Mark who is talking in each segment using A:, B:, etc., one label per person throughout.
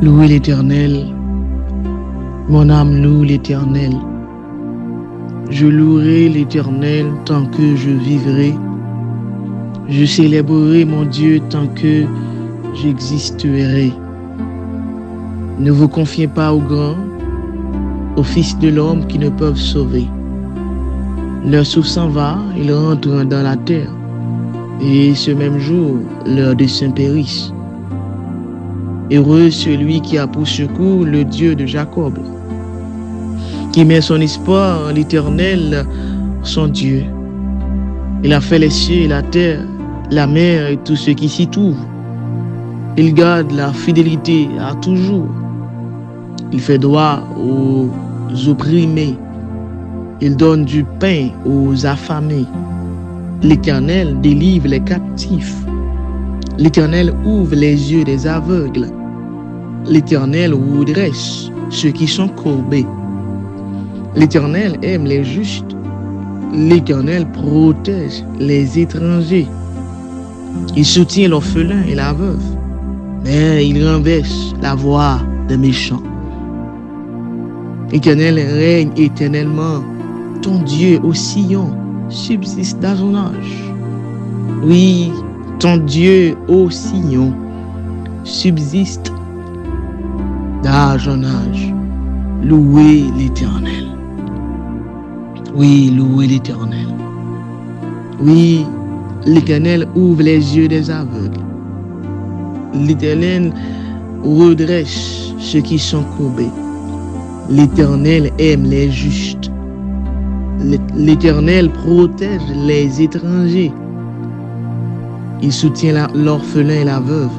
A: Louez l'Éternel, mon âme loue l'Éternel. Je louerai l'Éternel tant que je vivrai. Je célébrerai mon Dieu tant que j'existerai. Ne vous confiez pas aux grands, aux fils de l'homme qui ne peuvent sauver. Leur souffle s'en va, ils rentrent dans la terre, et ce même jour, leurs desseins périssent. Heureux celui qui a pour secours le Dieu de Jacob, qui met son espoir en l'Éternel, son Dieu. Il a fait les cieux et la terre, la mer et tout ce qui s'y trouve. Il garde la fidélité à toujours. Il fait droit aux opprimés. Il donne du pain aux affamés. L'Éternel délivre les captifs. L'Éternel ouvre les yeux des aveugles. L'Éternel redresse ceux qui sont courbés. L'Éternel aime les justes. L'Éternel protège les étrangers. Il soutient l'orphelin et la veuve, mais il renverse la voix des méchants. L'Éternel règne éternellement. Ton Dieu au Sion subsiste dans son âge. Oui, ton Dieu au Sion subsiste d'âge en âge. Louez l'Éternel. Oui, louez l'Éternel. Oui, l'Éternel ouvre les yeux des aveugles. L'Éternel redresse ceux qui sont courbés. L'Éternel aime les justes. L'Éternel protège les étrangers. Il soutient l'orphelin et la veuve,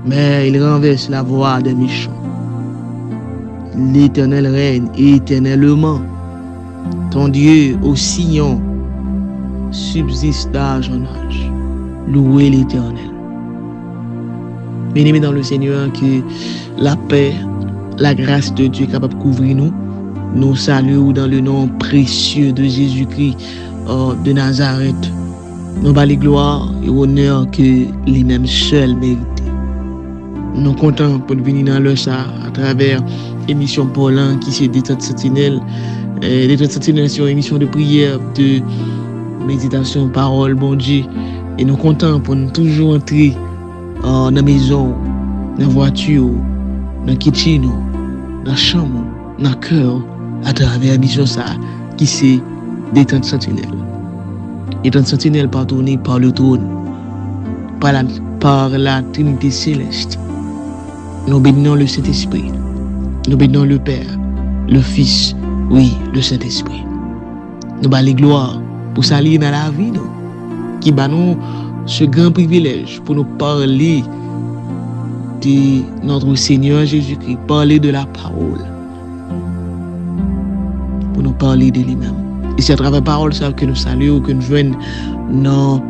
A: mais il renverse la voix des méchants. L'Éternel règne éternellement. Ton Dieu au Sion subsiste d'âge en âge. Louez l'Éternel. Bien-aimés dans le Seigneur, que la paix, la grâce de Dieu est capable de couvrir nous. Nous saluons dans le nom précieux de Jésus-Christ de Nazareth. Nous bâlons gloire et honneur que les mêmes seuls méritent. Nous sommes contents pour venir dans le ça à travers l'émission Pauline qui c'est Détente Sentinelle. Détente Sentinelle, c'est une émission de prière, de méditation, parole, bon Dieu. Et nous sommes contents pour nous toujours entrer dans la maison, dans la voiture, dans la kitchen, dans la chambre, dans le cœur, à travers l'émission ça qui c'est Détente Sentinelle. Détente Sentinelle pardonnée par le trône, par la Trinité céleste. Nous bénissons le Saint-Esprit. Nous bénissons le Père, le Fils, oui, le Saint-Esprit. Nous bâlons gloire pour saluer dans la vie, nous, qui bat nous ce grand privilège pour nous parler de notre Seigneur Jésus-Christ, parler de la parole, pour nous parler de lui-même. Et c'est à travers la parole ça que nous saluons, que nous joignons dans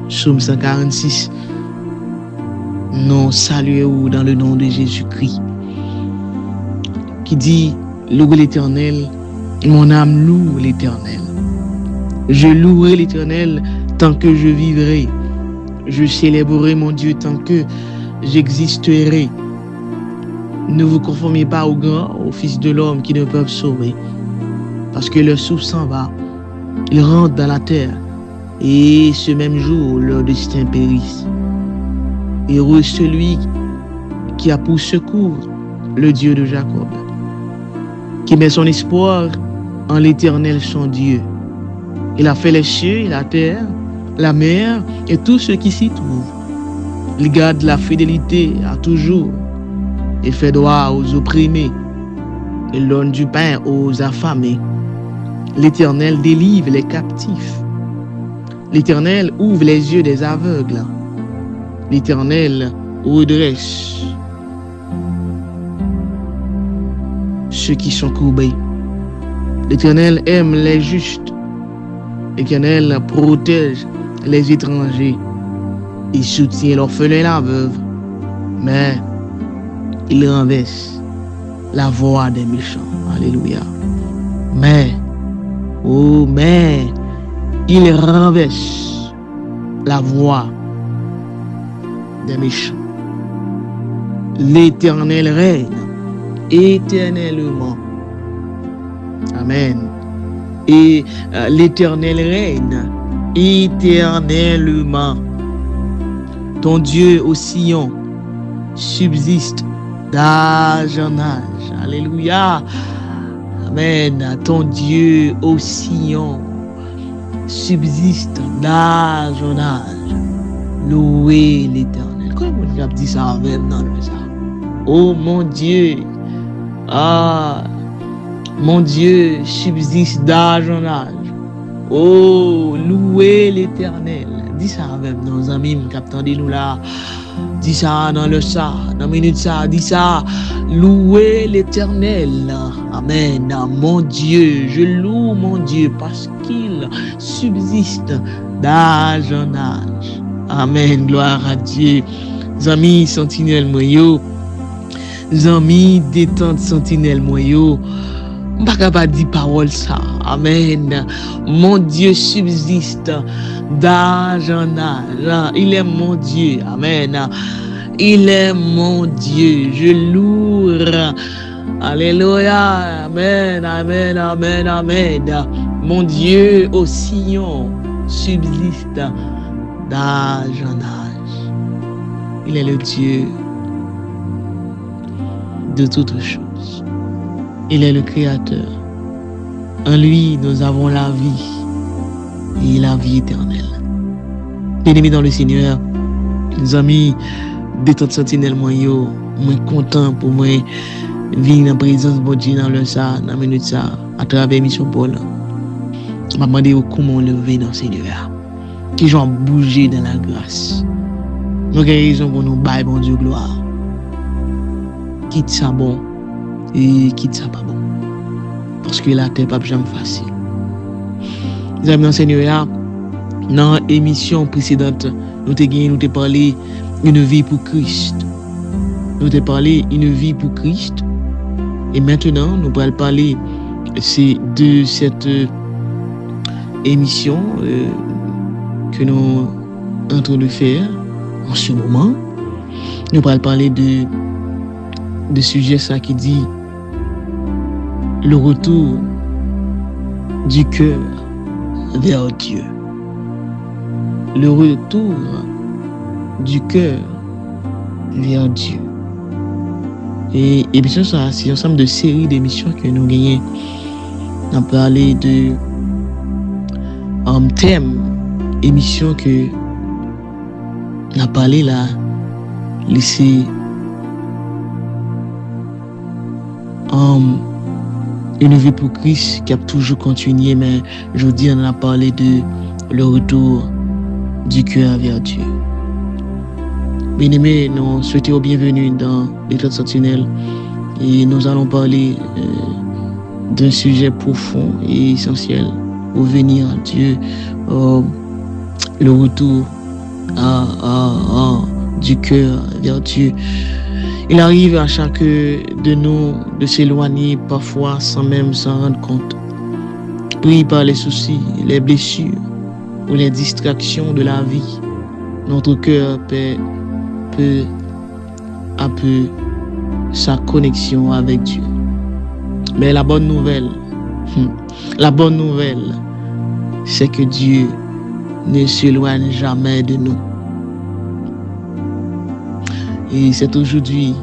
A: Psaume 146. Nous saluons dans le nom de Jésus-Christ, qui dit: louez l'Éternel, mon âme loue l'Éternel. Je louerai l'Éternel tant que je vivrai. Je célébrerai mon Dieu tant que j'existerai. Ne vous conformez pas aux grands, aux fils de l'homme qui ne peuvent sauver, parce que leur souffle s'en va. Ils rentrent dans la terre, et ce même jour, leur destin périsse. Heureux celui qui a pour secours le Dieu de Jacob, qui met son espoir en l'Éternel son Dieu. Il a fait les cieux et la terre, la mer et tout ce qui s'y trouve. Il garde la fidélité à toujours. Il fait droit aux opprimés. Il donne du pain aux affamés. L'Éternel délivre les captifs. L'Éternel ouvre les yeux des aveugles. L'Éternel redresse ceux qui sont courbés. L'Éternel aime les justes. L'Éternel protège les étrangers. Il soutient l'orphelin et la veuve, mais il renverse la voix des méchants. Alléluia. Mais il renverse la voix des méchants. L'Éternel règne éternellement. Amen. Et l'Éternel règne éternellement. Ton Dieu au Sion subsiste d'âge en âge. Alléluia. Amen. Ton Dieu au Sion subsiste d'âge en âge. Louez l'Éternel. Comment on a dit ça avec nous? Oh mon Dieu. Ah, mon Dieu subsiste d'âge en âge. Oh, louez l'Éternel. Dis ça avec nos amis, captez-nous là. Dis ça dans le ça, dans minute ça, dis ça. Louez l'Éternel. Amen. Mon Dieu, je loue mon Dieu parce qu'il subsiste d'âge en âge. Amen. Gloire à Dieu. Amis sentinelle moyo. Amis détente sentinelle moyo. Pas capable de dire parole ça. Amen. Mon Dieu subsiste d'âge en âge. Il est mon Dieu. Amen. Il est mon Dieu. Je loue. Alléluia. Amen. Amen. Amen. Amen. Mon Dieu au Sion subsiste d'âge en âge. Il est le Dieu de toutes choses. Il est le Créateur. En lui, nous avons la vie et la vie éternelle. Bien-aimés dans le Seigneur, les amis, détente sentinelle moyo, moi content pour moi venir en présence de Dieu dans le ça, dans la minute ça, à travers mission Paul. Je m'a demandé comment lever dans le Seigneur. Qui j'en bouger dans la grâce. Nous avons raison pour nous bailler bon Dieu gloire. Quitte ça bon. Et quitte ça pas bon. Parce que la terre pas jamais facile. Les amis Seigneur, dans l'émission précédente, nous t'ai parlé une vie pour Christ. Nous t'ai parlé une vie pour Christ. Et maintenant, nous allons parler de cette émission que nous sommes en train de faire en ce moment. Nous allons parler de sujet ça qui dit le retour du cœur vers Dieu. Le retour du cœur vers Dieu. Et bien ça, c'est un ensemble de séries d'émissions que nous gagnons. On a parlé de thème, émission que on a parlé là, laisser une vie pour Christ qui a toujours continué, mais aujourd'hui on a parlé de le retour du cœur vers Dieu. Bien-aimés, nous souhaitons bienvenue dans l'État sentinelle et nous allons parler d'un sujet profond et essentiel au venir à Dieu, le retour du cœur vers Dieu. Il arrive à chacun de nous de s'éloigner parfois sans même s'en rendre compte. Pris par les soucis, les blessures ou les distractions de la vie, notre cœur perd peu à peu sa connexion avec Dieu. Mais la bonne nouvelle, c'est que Dieu ne s'éloigne jamais de nous. Et c'est aujourd'hui,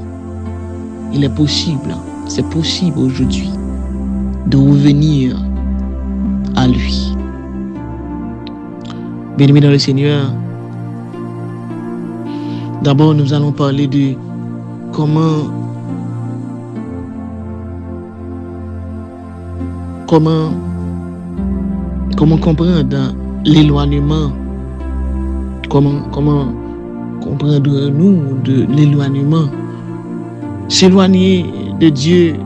A: c'est possible aujourd'hui de revenir à lui. Bien-aimés dans le Seigneur, d'abord nous allons parler de comment comprendre l'éloignement, comment comprendre nous de l'éloignement. S'éloigner de Dieu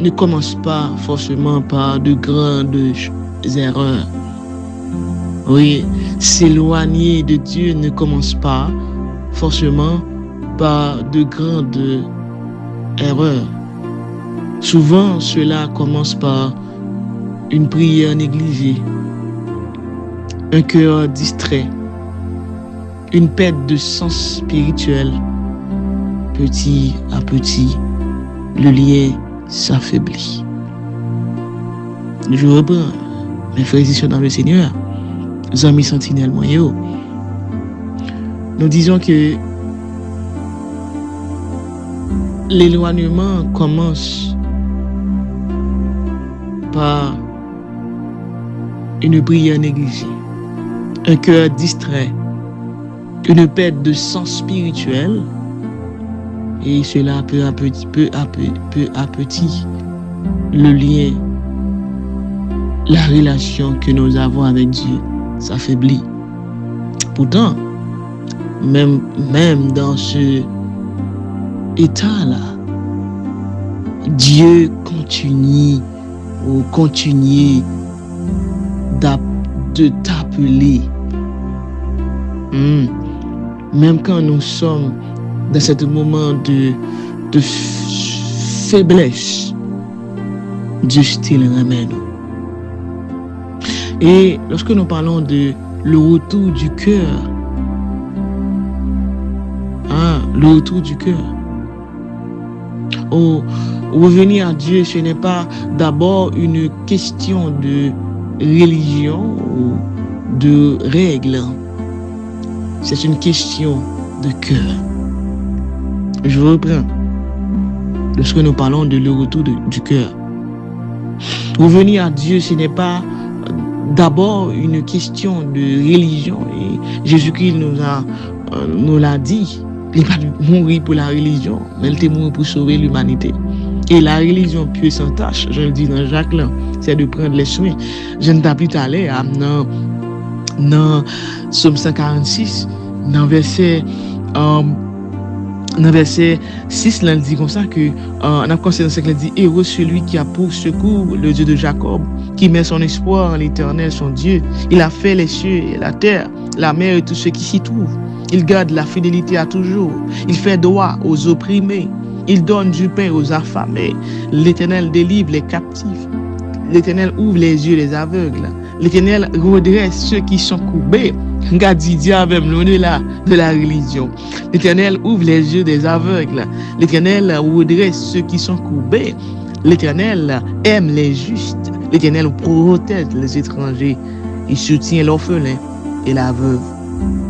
A: ne commence pas forcément par de grandes erreurs. Oui, s'éloigner de Dieu ne commence pas forcément par de grandes erreurs. Souvent, cela commence par une prière négligée, un cœur distrait, une perte de sens spirituel, petit à petit, le lien s'affaiblit. Je reprends, mes frères et sœurs dans le Seigneur, amis sentinelles moyens. Nous disons que l'éloignement commence par une prière négligée, un cœur distrait, une perte de sens spirituel, et cela peu à petit, le lien, la relation que nous avons avec Dieu s'affaiblit. Pourtant, même dans ce état-là, Dieu continue de t'appeler. Même quand nous sommes dans ce moment de faiblesse, Dieu still ramène. Et lorsque nous parlons de le retour du cœur, le retour du cœur, revenir à Dieu, ce n'est pas d'abord une question de religion ou de règles. C'est une question de cœur. Je reprends. Lorsque nous parlons de le retour du cœur, revenir à Dieu, ce n'est pas d'abord une question de religion. Et Jésus-Christ nous l'a dit. Il n'est pas mourir pour la religion, mais il est mort pour sauver l'humanité. Et la religion pure sans tâche, je le dis dans Jacques là, c'est de prendre les soins. Je ne t'ai plus allé dans Psaume 146, dans verset 6, là, il dit comme ça que on a conseillé dans ce qu'il dit, heureux celui qui a pour secours le Dieu de Jacob, qui met son espoir en l'Éternel, son Dieu. Il a fait les cieux et la terre, la mer et tout ce qui s'y trouve. Il garde la fidélité à toujours. Il fait droit aux opprimés. Il donne du pain aux affamés. L'Éternel délivre les captifs. L'Éternel ouvre les yeux des aveugles. L'Éternel redresse ceux qui sont courbés. Regarde avec l'au-delà de la religion. L'Éternel ouvre les yeux des aveugles. L'Éternel redresse ceux qui sont courbés. L'Éternel aime les justes. L'Éternel protège les étrangers. Il soutient l'orphelin et la veuve,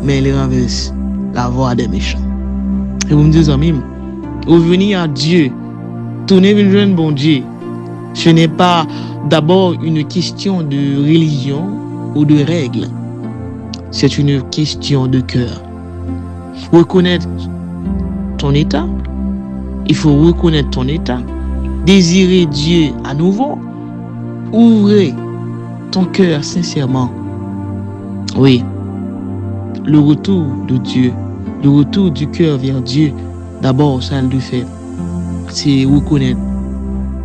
A: mais il renverse la voix des méchants. Et vous me dites, amis, revenir à Dieu, tourner vers le bon Dieu, ce n'est pas d'abord une question de religion ou de règles. C'est une question de cœur. Reconnaître ton état. Il faut reconnaître ton état. Désirer Dieu à nouveau. Ouvrez ton cœur sincèrement. Oui. Le retour de Dieu, le retour du cœur vers Dieu, d'abord, ça le fait. C'est reconnaître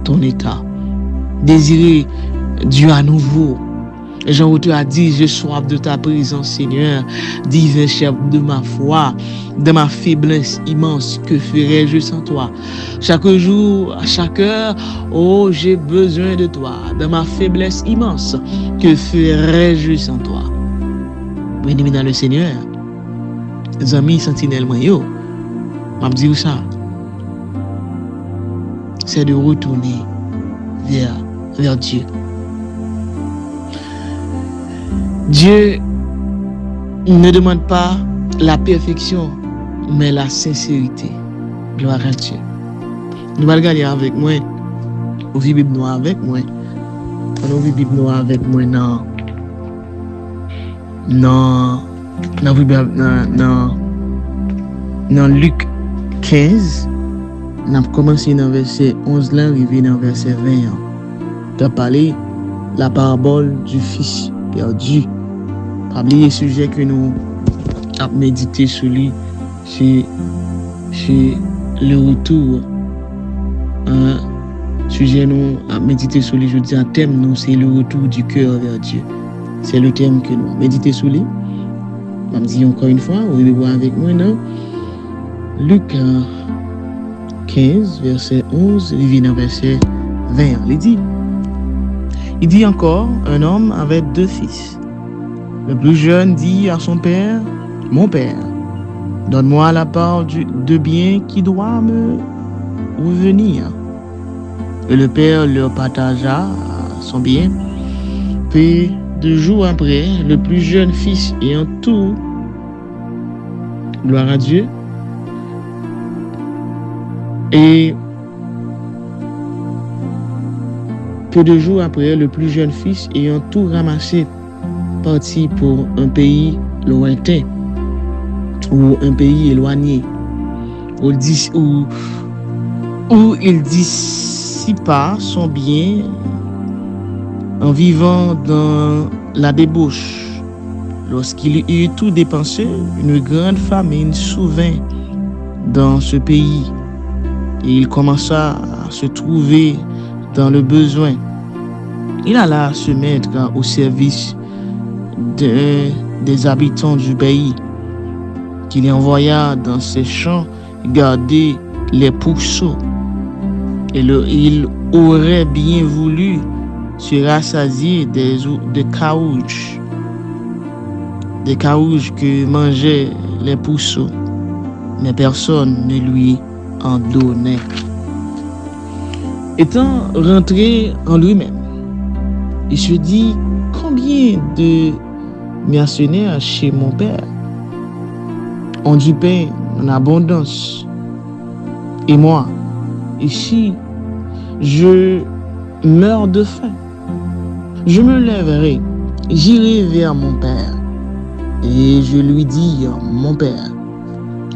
A: ton état. Désirer Dieu à nouveau. Jean Auteur a dit, je soif de ta présence, Seigneur, divin chef de ma foi, de ma faiblesse immense, que ferais-je sans toi? Chaque jour, à chaque heure, oh, j'ai besoin de toi, de ma faiblesse immense, que ferais-je sans toi? Bien-aimés dans le Seigneur, les amis sentinelles moyens, je vais dire ça, c'est de retourner vers Dieu. Dieu ne demande pas la perfection, mais la sincérité. Gloire à Dieu. Nous allons regarder avec moi. Vous vivez Bible noire avec moi. Nous vivons Bible noire avec moi dans Luc 15. Nous avons commencé dans verset 11 là, arrivé dans verset 20. Tu as parlé la parabole du fils perdu. Pas oublier le sujet que nous avons médité sur lui, c'est le retour. Sujet nous avons médité sur lui, je dis un thème, nous, c'est le retour du cœur vers Dieu. C'est le thème que nous avons médité sur lui. Je me dis encore une fois, vous allez voir avec moi, non? Luc 15, verset 11, il vient dans verset 20. Il dit encore, un homme avait 2 fils. Le plus jeune dit à son père, mon père. Donne-moi la part de bien qui doit me revenir. Et le père leur partagea son bien. Puis, 2 jours après, le plus jeune fils ayant tout, gloire à Dieu, et peu de jours après, le plus jeune fils ayant tout ramassé, partit pour un pays lointain ou un pays éloigné, où il dissipa son bien en vivant dans la débauche. Lorsqu'il eut tout dépensé, une grande famine survint dans ce pays et il commença à se trouver dans le besoin. Il alla se mettre au service des habitants du pays, qu'il envoya dans ses champs garder les pourceaux. Et il aurait bien voulu se rassasier des carouges que mangeaient les pourceaux, mais personne ne lui en donnait. Étant rentré en lui-même, il se dit: combien de mercenaires chez mon père ont du pain en abondance, et moi, ici, je meurs de faim. Je me lèverai, j'irai vers mon père, et je lui dis: mon père,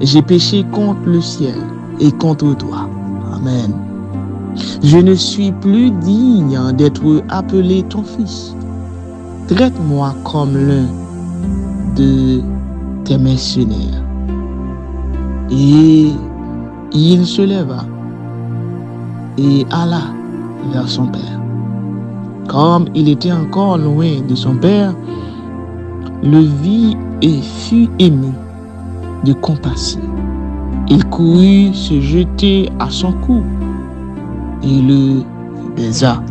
A: j'ai péché contre le ciel et contre toi. Amen. Je ne suis plus digne d'être appelé ton fils. Traite-moi comme l'un de tes mercenaires. Et il se leva et alla vers son père. Comme il était encore loin de son père, le vit et fut ému de compassion. Il courut se jeter à son cou et le baisa.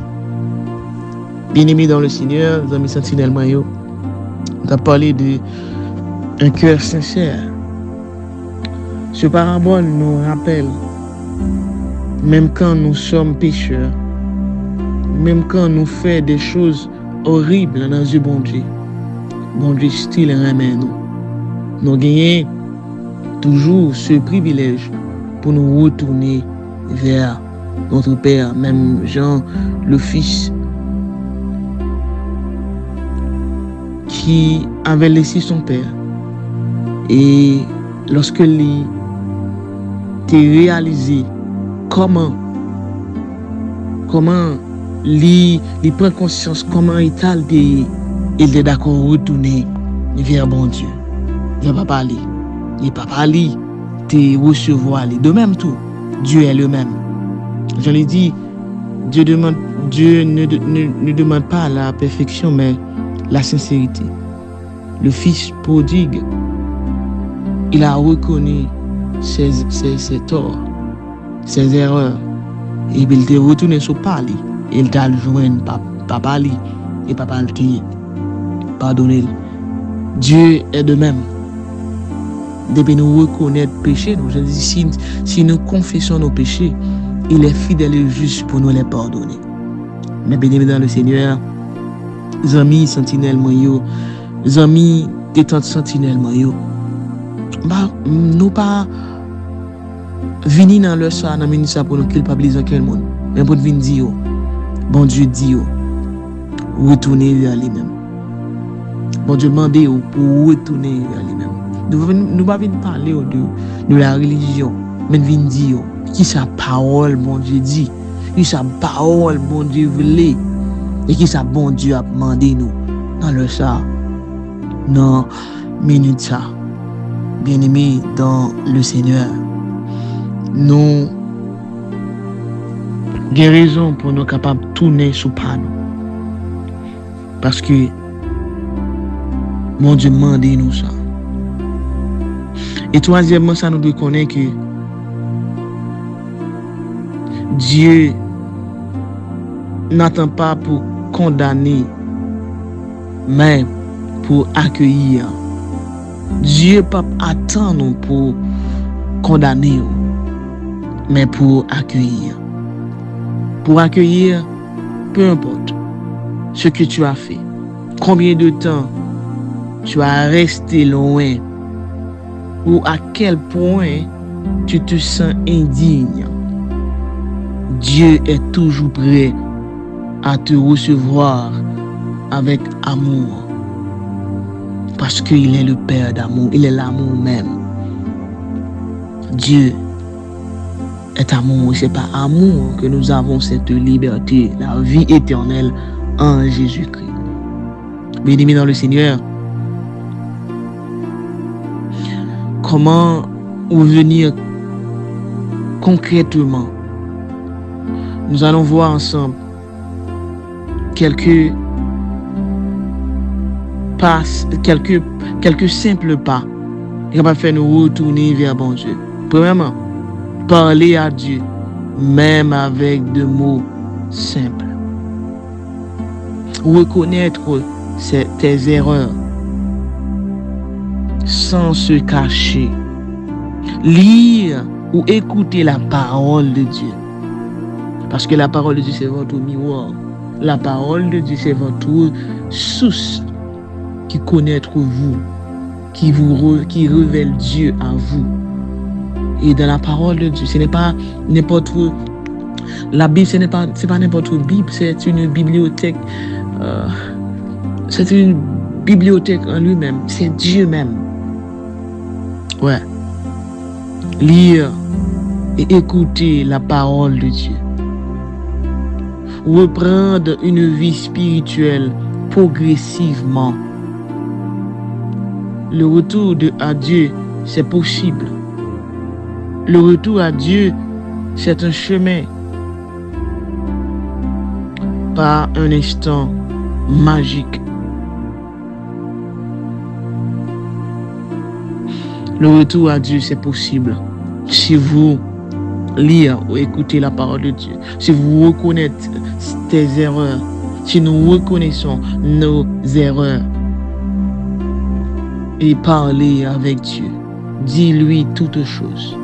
A: Bien-aimés dans le Seigneur, les amis sentinelles Mayo, on a parlé d'un cœur sincère. Ce parabole nous rappelle, même quand nous sommes pécheurs, même quand nous faisons des choses horribles dans les yeux bon Dieu style remet nous. Nous gagnons toujours ce privilège pour nous retourner vers notre Père, même Jean, le Fils, qui avait laissé son Père. Et lorsque il a réalisé comment il prend conscience, comment il est d'accord retourner vers bon Dieu. Il ne va pas aller. Il ne va pas aller te recevoir. De même tout, Dieu est le même. Je l'ai dit, Dieu ne demande pas la perfection, mais la sincérité. Le fils prodigue, il a reconnu ses torts, ses erreurs. Et il est retourné sur parler. Il t'a joint papa et papa le t'a pardonné. Dieu est de même. Depuis nous reconnaître péché, nous dis, si nous confessons nos péchés, il est fidèle et juste pour nous les pardonner. Mais béni dans le Seigneur, les amis sentinelles moyo, les amis détente sentinelles moyo, nous pas venir dans le soir dans ministère pour nous culpabiliser quel monde, mais pour venir dire, bon Dieu dit, retourner vers lui-même. Bon Dieu demande pour retourner vers lui-même. Nous pas venir parler de la religion, mais venir dire qui sa parole bon Dieu dit, qui sa parole bon Dieu voulait, et qui sa bon Dieu a demandé nous dans le ça, dans minute ça. Bien-aimés dans le Seigneur, nous avons raison pour nous capables de tourner sous pas nous. Parce que mon Dieu demande nous ça. Et troisièmement, ça nous doit connaître que Dieu n'attend pas pour condamner, mais pour accueillir. Dieu pas attend nous pour condamner, mais pour accueillir. Pour accueillir, peu importe ce que tu as fait, combien de temps tu as resté loin, ou à quel point tu te sens indigne. Dieu est toujours prêt à te recevoir avec amour. Parce qu'il est le Père d'amour, il est l'amour même. Dieu est amour, c'est par amour que nous avons cette liberté, la vie éternelle en Jésus-Christ. Bien-aimés dans le Seigneur, comment revenir concrètement? Nous allons voir ensemble quelques simples pas qui vont faire nous retourner vers bon Dieu. Premièrement, parler à Dieu, même avec des mots simples. Reconnaître tes erreurs sans se cacher. Lire ou écouter la parole de Dieu. Parce que la parole de Dieu, c'est votre miroir. La parole de Dieu, c'est votre source qui connaît vous, qui révèle Dieu à vous. Et dans la parole de Dieu, ce n'est pas n'importe où. La Bible, c'est pas n'importe où. Bible, c'est une bibliothèque. C'est une bibliothèque en lui-même. C'est Dieu même. Ouais. Lire et écouter la parole de Dieu. Reprendre une vie spirituelle progressivement. Le retour à Dieu, c'est possible. Le retour à Dieu, c'est un chemin. Pas un instant magique. Le retour à Dieu, c'est possible. Si vous lisez ou écoutez la parole de Dieu, si vous reconnaissez tes erreurs, si nous reconnaissons nos erreurs, et parlez avec Dieu, dis-lui toutes choses.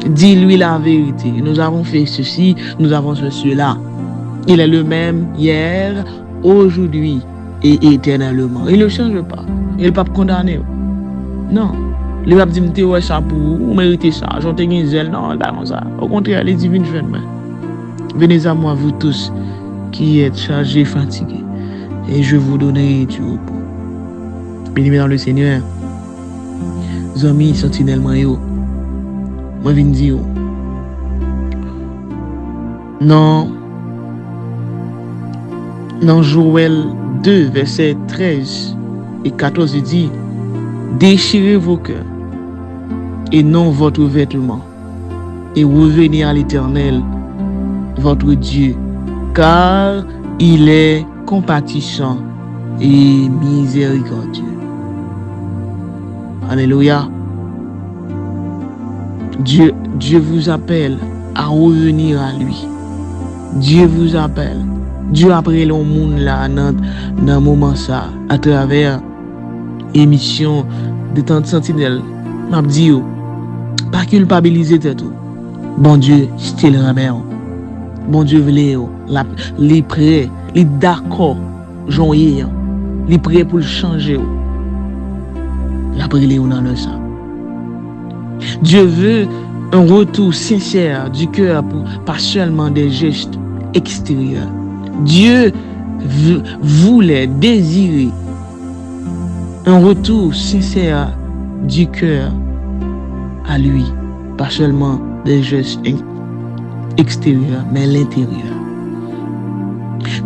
A: Dis-lui la vérité. Nous avons fait ceci, nous avons fait cela. Il est le même hier, aujourd'hui et éternellement. Il ne change pas. Il ne peut pas condamner. Non. Il ne peut pas dire ouais, ça pour vous, méritez ça. J'en ai une zèle, non, pas comme ça. Au contraire, les divines jeunes. Venez à moi, vous tous qui êtes chargés, fatigués, et je vous donnerai du repos. Bien-aimés dans le Seigneur, amis sentinelles, moi viens dire, non, dans Joël 2, versets 13 et 14, il dit, déchirez vos cœurs et non votre vêtement, et revenez à l'Éternel, votre Dieu, car il est compatissant et miséricordieux. Alléluia. Dieu vous appelle à revenir à lui. Dieu vous appelle. Dieu après le monde là dans moment ça à travers émission de temps de sentinelle. M'a dit pas culpabiliser tout. Bon Dieu, c'est le remède. Bon Dieu voulait les prêts, les d'accord, joyeux. Les prêts pour le changer. La prière dans le sang. Dieu veut un retour sincère du cœur, pas seulement des gestes extérieurs. Dieu voulait désirer un retour sincère du cœur à lui, pas seulement des gestes extérieurs, mais l'intérieur.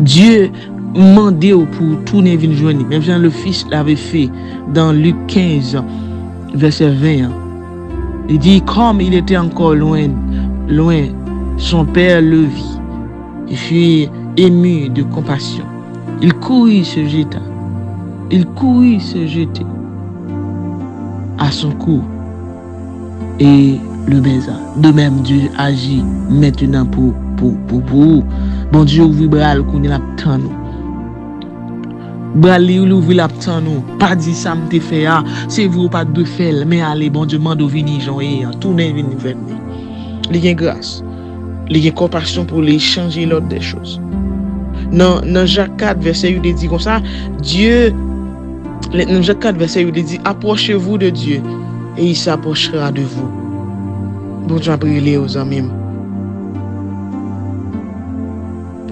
A: Dieu mandé pour tourner vers journée. Même Jean le Fils l'avait fait dans Luc 15, verset 20. Il dit, comme il était encore loin, son père le vit. Il fut ému de compassion. Il courut se jeter à son cou et le baisa. De même, Dieu agit maintenant pour vous. Bon Dieu, ouvre bras, qu'on est là, nous. Brali ou l'ouvrir la petite nous. Pas dit ça me te fait c'est vous pas de faire mais allez bon Dieu mande vini Jean et tourner vini vers lui. Il y a grâce. Il y a compassion pour les changer l'ordre des choses. Dans Jacques 4 verset 8 il dit comme ça Dieu dans Jacques 4 verset 8 il dit approchez-vous de Dieu et il s'approchera de vous. Bon Dieu a prié aux amis.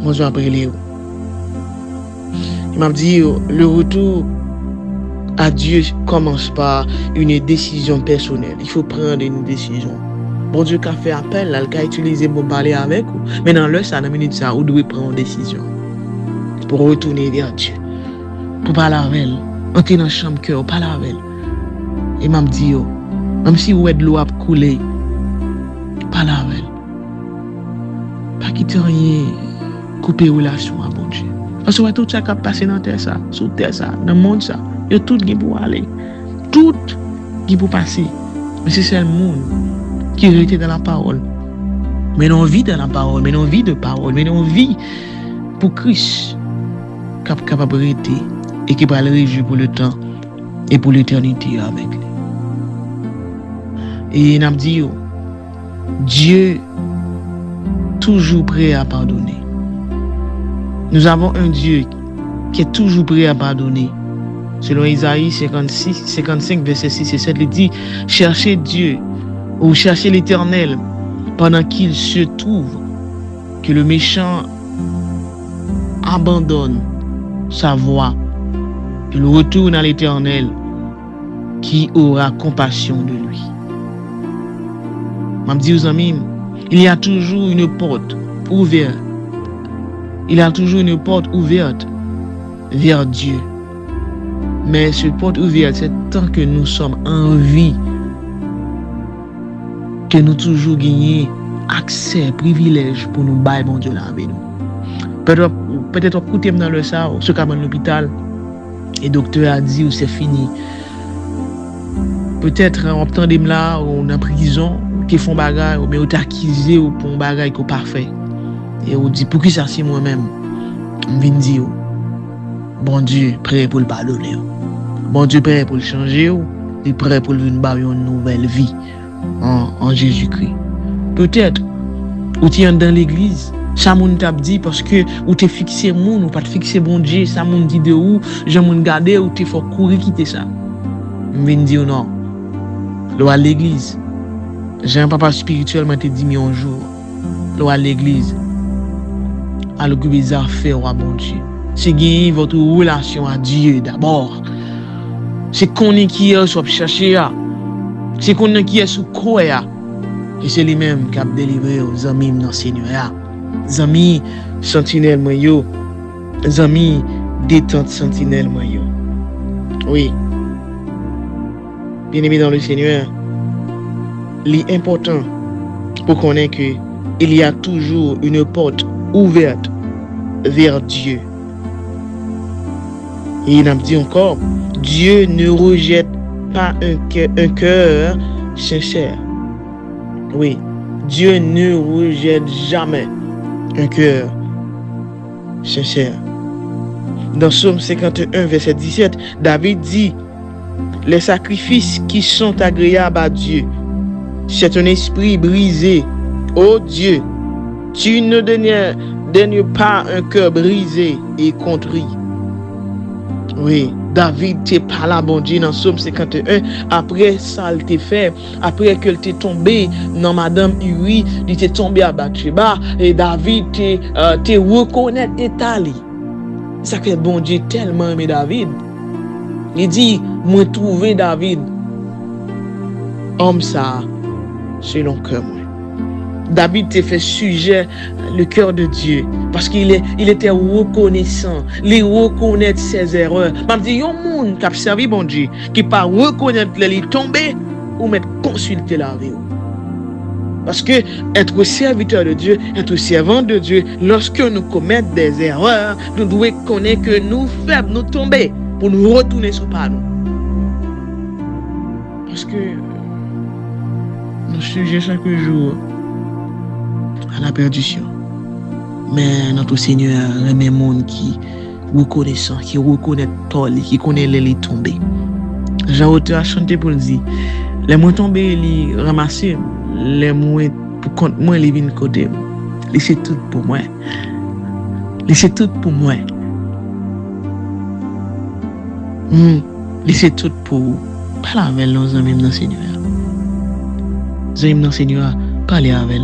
A: Bon Dieu a prié. Il m'a dit le retour à Dieu commence par une décision personnelle. Il faut prendre une décision. Bon Dieu qui a fait appel, là, qui a utilisé pour parler avec vous. Mais dans l'heure, ça, dans minute ça, vous devez prendre une décision. Pour retourner vers Dieu. Pour parler avec elle. Entrer dans la chambre cœur, parler avec elle. Et m'a dit, même si vous êtes de l'eau à couler, parler avec elle. Pas quitter rien, couper relation à bon Dieu. Parce que tout ça qui a passé dans terre ça, sur terre ça, dans le monde ça, il y a tout qui pour aller. Tout qui pour passer. Mais c'est seul le monde qui est dans la parole. Mais on vit dans la parole, mais on vit de parole, mais on vit pour Christ capable de rester et qui va le réjouir pour le temps et pour l'éternité avec lui. Et il a dit, Dieu toujours prêt à pardonner. Nous avons un Dieu qui est toujours prêt à pardonner. Selon Isaïe 55, verset 6 et 7, il dit, cherchez Dieu ou cherchez l'Éternel pendant qu'il se trouve, que le méchant abandonne sa voie, qu'il retourne à l'Éternel qui aura compassion de lui. Je dis aux amis, il y a toujours une porte ouverte. Il y a toujours une porte ouverte vers Dieu. Mais cette porte ouverte, c'est tant que nous sommes en vie que nous toujours gagnons accès, privilège pour nous bailler bon Dieu là avec nous. Peut-être écouter dans le ça, ce qu'a dans l'hôpital, et docteur a dit ou c'est fini. Peut-être on entend des là, on est en prison, qui font bagarre, mais on t'a accusé ou pour un bagarre qui est parfait. Et on dit, pour qui ça c'est moi-même? On vient dire, bon Dieu prêt pour le pardonner. Bon Dieu prêt pour le changer. Il est prêt pour lui donner une nouvelle vie en Jésus-Christ. Peut-être, ou tu es dans l'église, ça moun t'a dit parce que ou t'es fixé moun, ou pas te fixé bon Dieu, ça moun dit de où, j'ai moun garder, ou t'es faut courir quitter ça. On vient dire non. L'eau à l'église. J'ai un papa spirituel m'a dit un jour. L'eau à l'église. À l'occuper des affaires à bon Dieu. C'est gagner votre relation à Dieu d'abord. C'est qu'on est qui est sur chercher. C'est qu'on est qui est sous croire. Et c'est lui-même qui a délivré aux amis dans le Seigneur. Les amis sentinelles moyo. Les amis détente sentinelle moyo. Oui. Bien-aimé dans le Seigneur, l'important pour connaître qu'il y a toujours une porte ouverte vers Dieu. Et il a dit encore, Dieu ne rejette pas un cœur sincère. Oui, Dieu ne rejette jamais un cœur sincère. Dans Psaume 51, verset 17, David dit, les sacrifices qui sont agréables à Dieu, c'est un esprit brisé. Oh Dieu, tu ne daignes pas un cœur brisé et contrit. Oui, David t'est pas là, bon Dieu, dans Psaume 51. Après ça, il t'est fait. Après qu'elle t'est tombé dans Madame Uri, il t'est tombé à Bathsheba. Et David t'est reconnaître état. Ça fait bon Dieu tellement aimé David. Il dit, moi trouver David, homme ça, selon cœur moi. David t'a fait sujet le cœur de Dieu parce qu'il était reconnaissant, il reconnaît ses erreurs. Je dis, il y a un monde qui a servi bon Dieu, qui pas reconnaître les tomber ou mettre consulter la vie. Parce que être serviteur de Dieu, être servant de Dieu, lorsque nous commettons des erreurs, nous devons connaître que nous faibles, nous tomber pour nous retourner sur pas nous. Parce que nous sujet chaque jour à la perdition. Mais notre Seigneur remet monde qui reconnaissant, qui reconnaît tort, qui connaît les tombés. Jean-Auteur a chanté pour dire, les moins tombés, les ramasser, les moins pour compte moi, les vins côté. Laissez tout pour moi. Laissez tout pour moi. Laissez tout pour parler avec nos amis dans le Seigneur. Les amis dans le Seigneur, parlez avec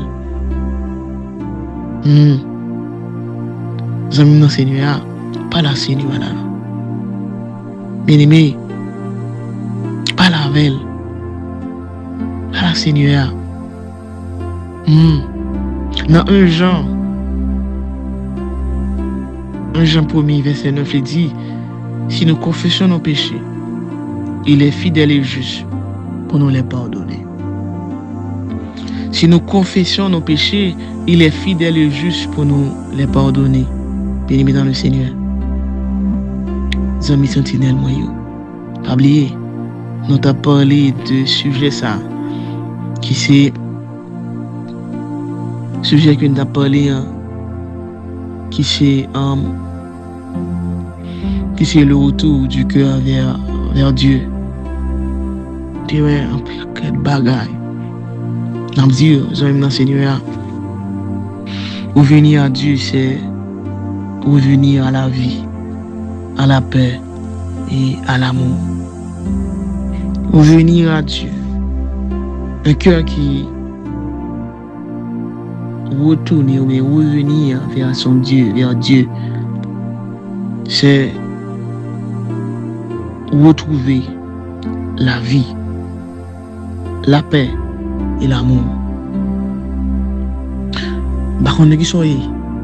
A: eux. Les amis dans le Seigneur, parlez avec le Seigneur là. Bien-aimé, parlez avec eux. Parlez avec le Seigneur. Dans 1 Jean 1er, verset 9, il dit, si nous confessons nos péchés, il est fidèle et juste pour nous les pardonner. Si nous confessons nos péchés, il est fidèle et juste pour nous les pardonner. Bien-aimés dans le Seigneur. Amis sentinelles, moi, pas oublier, nous avons parlé de sujet ça, qui c'est sujet que nous avons parlé, qui c'est le retour du cœur vers Dieu. Tu vois, quel bagaille. Dans Dieu, j'aime dans le Seigneur. Revenir à Dieu, c'est revenir à la vie, à la paix et à l'amour. Revenir à Dieu. Un cœur qui retourne ou revenir vers son Dieu, vers Dieu, c'est retrouver la vie, la paix et l'amour. Par contre, qui soit,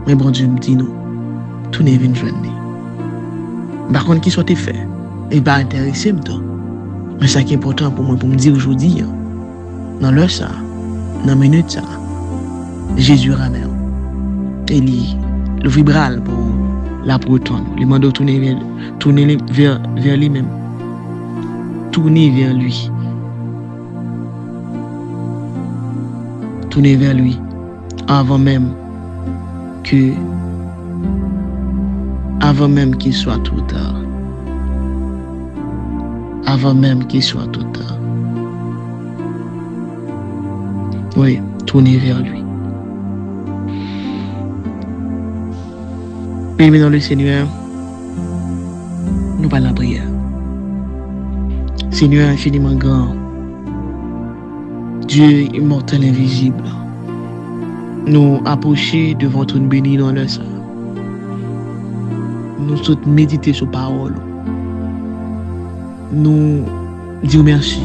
A: mais bon Dieu me dit nous, tout n'est venu joindre. Par contre, qui soit fait, il va intéresser moi. Mais ça qui est important pour moi, pour me dire aujourd'hui, dans l'heure ça, dans la minute ça, Jésus ramène. Et le vibral pour la proton, le mando tourner vers lui-même. Tourner vers lui. Tourner vers lui avant même qu'il soit trop tard. Avant même qu'il soit trop tard. Oui, tourner vers lui. Bien-aimés dans le Seigneur, nous parlons la prière. Seigneur infiniment grand, Dieu immortel invisible, nous approcher devant ton béni dans le sang. Nous souhaitons méditer sur parole. Nous disons merci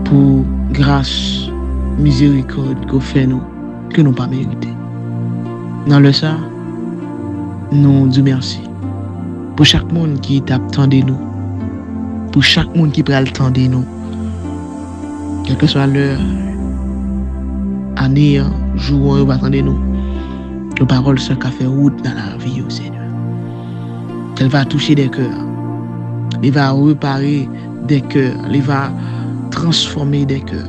A: pour grâce, miséricorde que fait nous, que nous pas mérité. Dans le sang, nous disons merci pour chaque monde qui t'attend de nous, pour chaque monde qui prend le temps de nous, quelle que soit l'heure, année, jour, on va attendre nous. Nos paroles sont qu'à faire route dans la vie au Seigneur. Elle va toucher des cœurs, elle va réparer des cœurs, elle va transformer des cœurs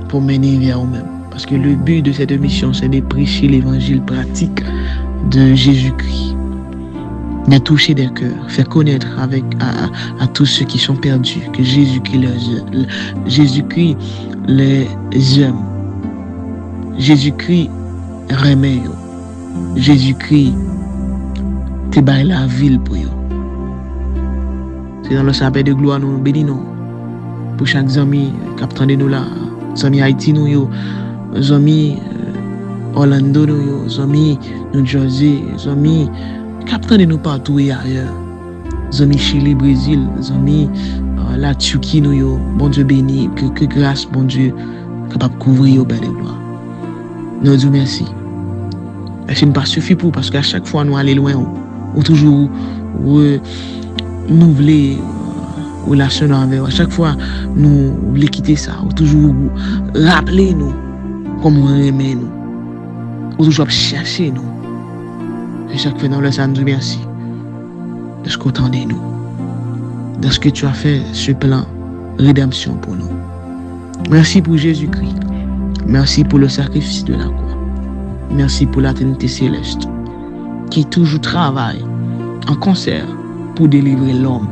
A: pour mener vers nous-mêmes. Parce que le but de cette mission, c'est de prêcher l'évangile pratique de Jésus-Christ, de toucher des cœurs, faire connaître à tous ceux qui sont perdus que Jésus-Christ les aime. Jésus-Christ remet. Jésus-Christ te baille la ville pour eux. C'est dans le sabbat de gloire nous bénissons pour chaque ami qui attend de nous là, amis Haïti nous, amis Orlando nous, amis New Jersey, amis qui attend de nous partout et ailleurs, amis Chili, Brésil, amis la Turquie nous, bon Dieu béni, que grâce bon Dieu capable de couvrir au bas de gloire. Nous disons merci. Ce n'est pas suffisant parce qu'à chaque fois nous allons loin, ou toujours nous voulons relation avec. À chaque fois nous voulons quitter ça, ou toujours rappeler nous comme on aime nous, ou toujours chercher nous. Et chaque fois dans le sang, nous disons merci de ce que tu entendez nous, de ce que tu as fait ce plan rédemption pour nous. Merci pour Jésus-Christ. Merci pour le sacrifice de la croix. Merci pour l'éternité céleste qui toujours travaille en concert pour délivrer l'homme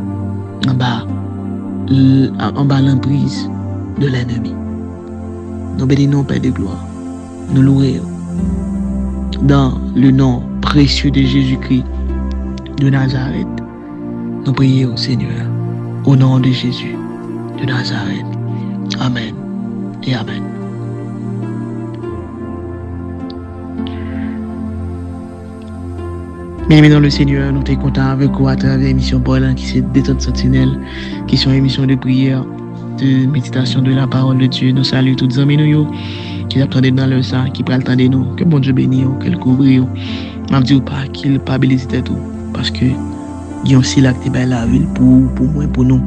A: en bas l'emprise de l'ennemi. Nous bénissons, Père de gloire. Nous louons dans le nom précieux de Jésus-Christ de Nazareth. Nous prions, Seigneur, au nom de Jésus de Nazareth. Amen et Amen. Bien-aimés dans le Seigneur, nous sommes contents avec vous à travers l'émission Paul, qui c'est Détente Sentinelle, qui sont émissions de prière, de méditation de la parole de Dieu. Nous saluons tous les amis qui attendent dans leur sang, qui prennent le temps de nous. Que bon Dieu bénisse, qu'il couvre. Je ne dis pas qu'il pas bélisite tout, parce que il y a aussi l'acte de la ville pour moi, pour nous,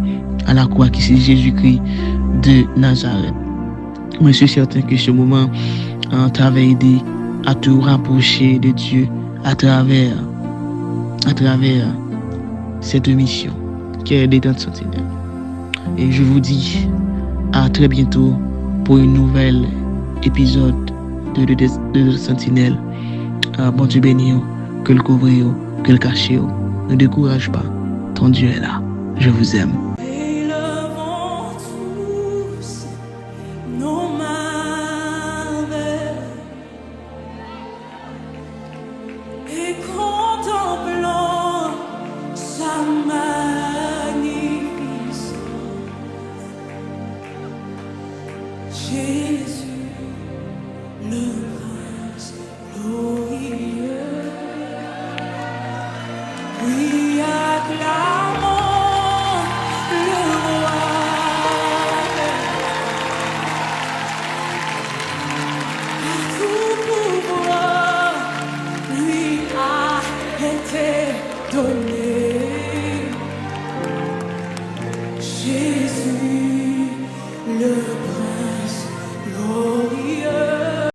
A: à la croix qui c'est Jésus-Christ de Nazareth. Moi, je suis certain que ce moment t'avait aidé à te rapprocher de Dieu à travers cette mission qui est Détente Sentinelle. Et je vous dis à très bientôt pour une nouvelle épisode de Détente Sentinelle. Bon Dieu béni, que le couvre, que le cache. Ne décourage pas, ton Dieu est là. Je vous aime.
B: Jésus, le prince glorieux, oui.